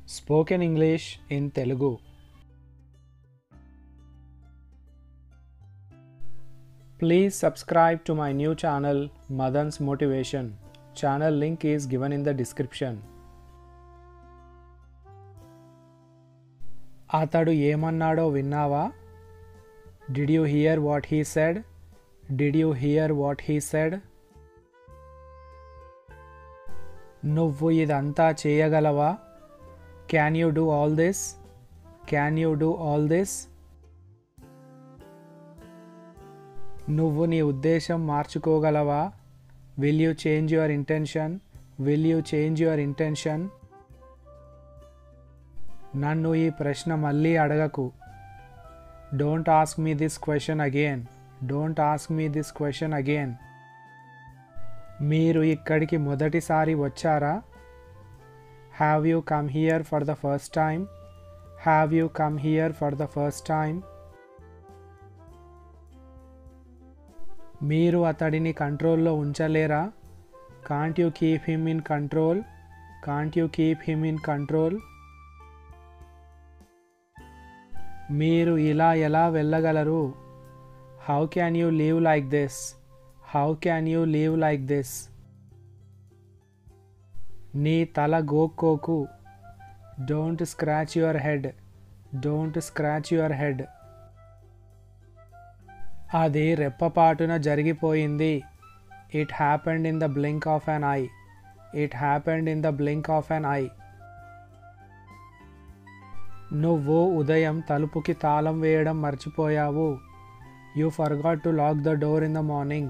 Spoken English in Telugu. Please subscribe to my new channel Madan's Motivation. Channel link is given in the description. అతడు ఏమన్నాడో విన్నావా? Did you hear what he said? Did you hear what he said? నువ్వు ఇదంతా చేయగలవా? Can you do all this? Can you do all this? నువ్వు నీ ఉద్దేశం మార్చుకోగలవా? Will you change your intention? Will you change your intention? నన్ను ఈ ప్రశ్న మళ్ళీ అడగకు. Don't ask me this question again. Don't ask me this question again. మీరు ఇక్కడికి మొదటిసారి వచ్చారా? Have you come here for the first time? Have you come here for the first time? మీరు అతడిని కంట్రోల్లో ఉంచలేరా? Can't you keep him in control? Can't you keep him in control? మీరు ఇలా ఎలా వెళ్ళగలరు? How can you live like this? How can you live like this? నీ తల గోక్కోకు. Don't scratch your head. Don't scratch your head. అది రెప్పపాటున జరిగిపోయింది. It happened in the blink of an eye. It happened in the blink of an eye. నువ్వు ఉదయం తలుపుకి తాళం వేయడం మర్చిపోయావు. You forgot to lock the door in the morning.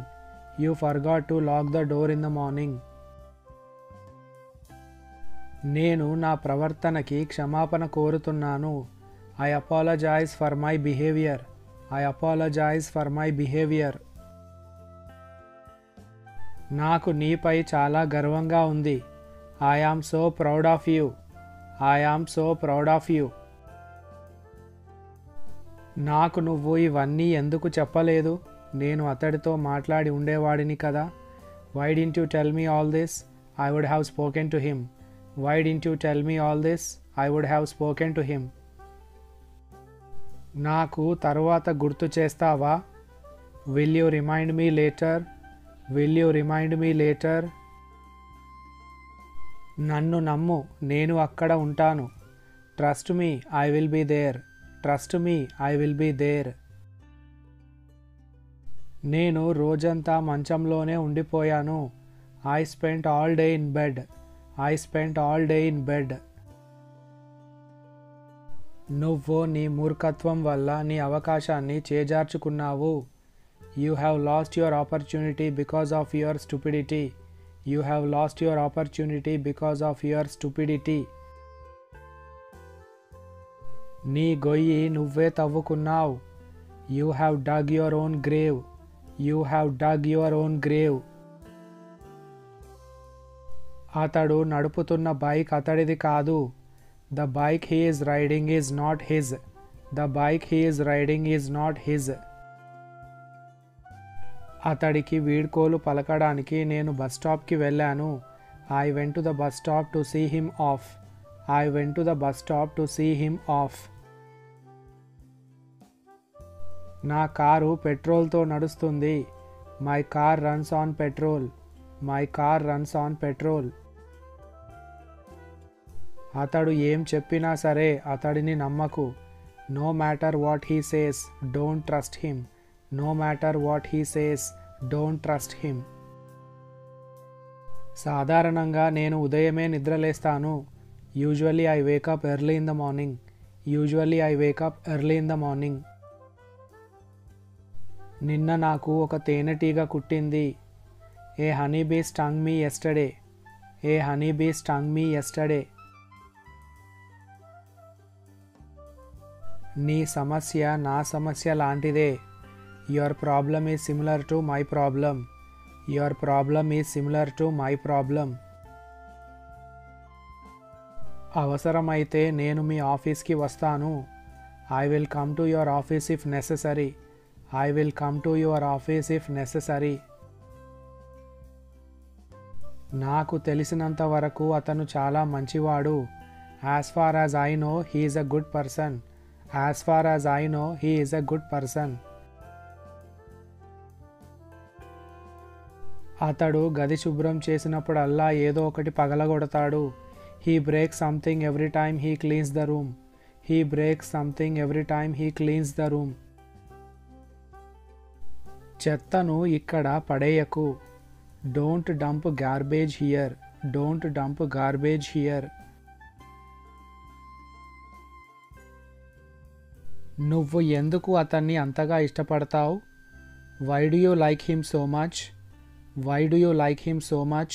You forgot to lock the door in the morning. నేను నా ప్రవర్తనకి క్షమాపణ కోరుతున్నాను. I apologize for my behavior. I apologize for my behavior. నాకు నీపై చాలా గర్వంగా ఉంది. I am so proud of you. I am so proud of you. నాకు నువ్వు ఇవన్నీ ఎందుకు చెప్పలేదు? నేను అతడితో మాట్లాడి ఉండేవాడిని కదా. Why didn't you tell me all this? I would have spoken to him. Why didn't you tell me all this? I would have spoken to him. నాకు తరువాత గుర్తు చేస్తావా? Will you remind me later? Will you remind me later? నన్ను నమ్ము, నేను అక్కడ ఉంటాను. Trust me, I will be there. Trust me, I will be there. నేను రోజంతా మంచంలోనే ఉండిపోయాను. I spent all day in bed. I spent all day in bed. నువ్వు నీ మూర్ఖత్వం వల్ల నీ అవకాశాన్ని చేజార్చుకున్నావు. You have lost your opportunity because of your stupidity. You have lost your opportunity because of your stupidity. నీ గొయ్యి నువ్వే తవ్వుకున్నావు. You have dug your own grave. You have dug your own grave. అతడు నడుపుతున్న బైక్ అతడిది కాదు. The bike he is riding is not his. The bike he is riding is not his. అతడికి వీడ్కోలు పలకడానికి నేను బస్ స్టాప్కి వెళ్ళాను. I went to the bus stop to see him off. I went to the bus stop to see him off. నా car పెట్రోల్తో నడుస్తుంది. My car runs on petrol. My car runs on petrol. అతడు ఏం చెప్పినా సరే అతడిని నమ్మకు. No matter what he says, don't trust him. No matter what he says, don't trust him. సాధారణంగా నేను ఉదయమే నిద్రలేస్తాను. Usually I wake up early in the morning. Usually I wake up early in the morning. నిన్న నాకు ఒక తేనెటీగ కుట్టింది. A honeybee stung me yesterday. A honeybee stung me yesterday. నీ సమస్య నా సమస్య లాంటిదే. Your problem is similar to my problem. Your problem is similar to my problem. అవసరమైతే నేను మీ ఆఫీస్కి వస్తాను. I will come to your office if necessary. I will come to your office if necessary. నాకు తెలిసినంత వరకు అతను చాలా మంచివాడు. As far as I know, he is a good person. As far as I know, he is a good person. అతడు గది శుభ్రం చేసినప్పుడల్లా ఏదో ఒకటి పగలగొడతాడు. He breaks something every time he cleans the room. He breaks something every time he cleans the room. చెత్తను ఇక్కడ పడేయకు. Don't dump garbage here. Don't dump garbage here. నువ్వు ఎందుకు అతన్ని అంతగా ఇష్టపడతావు? Why do you like him so much? Why do you like him so much?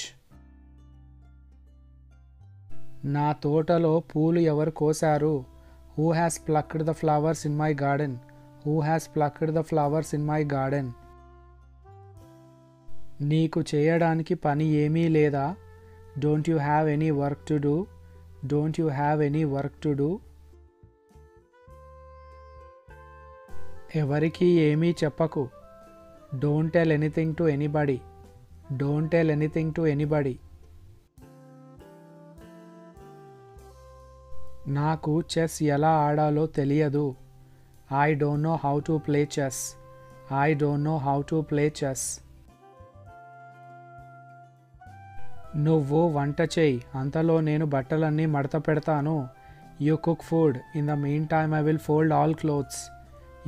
నా తోటలో పూలు ఎవరు కోసారు? Who has plucked the flowers in my garden? Who has plucked the flowers in my garden? నీకు చేయడానికి పని ఏమీ లేదా? Don't you have any work to do? Don't you have any work to do? ఎవరికీ ఏమీ చెప్పకు. Don't tell anything to anybody. Don't tell anything to anybody. నాకు chess ఎలా ఆడాలో తెలియదు. I don't know how to play chess. I don't know how to play chess. నువ్వు వంట చేయి, అంతలో నేను బట్టలన్నీ మడత పెడతాను. You cook food. In the meantime I will fold all clothes.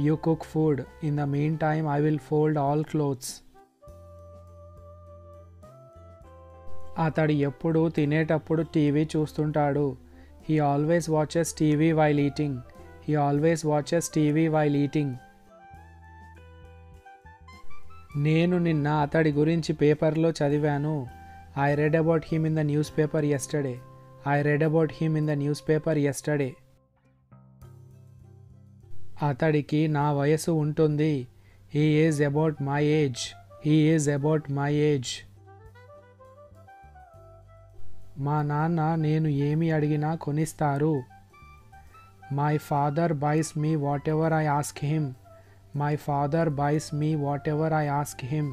You cook food. In the meantime I will fold all clothes. అతడు ఎప్పుడు తినేటప్పుడు టీవీ చూస్తుంటాడు. He always watches TV while eating. He always watches TV while eating. నేను నిన్న అతడి గురించి పేపర్లో చదివాను. I read about him in the newspaper yesterday. I read about him in the newspaper yesterday. అతడికి నా వయసు ఉంటుంది. He is about my age. He is about my age. మా నాన్న నేను ఏమి అడిగినా కొనిస్తారు. My father buys me whatever I ask him. My father buys me whatever I ask him.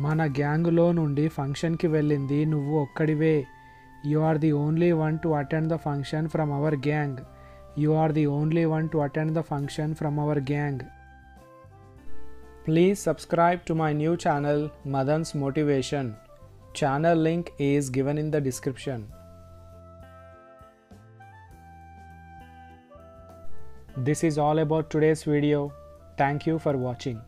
మన గ్యాంగులో నుండి ఫంక్షన్కి వెళ్ళింది నువ్వు ఒక్కడివే. You are the only one to attend the function from our gang. You are the only one to attend the function from our gang. Please subscribe to my new channel Madan's Motivation. Channel link is given in the description. This is all about today's video. Thank you for watching.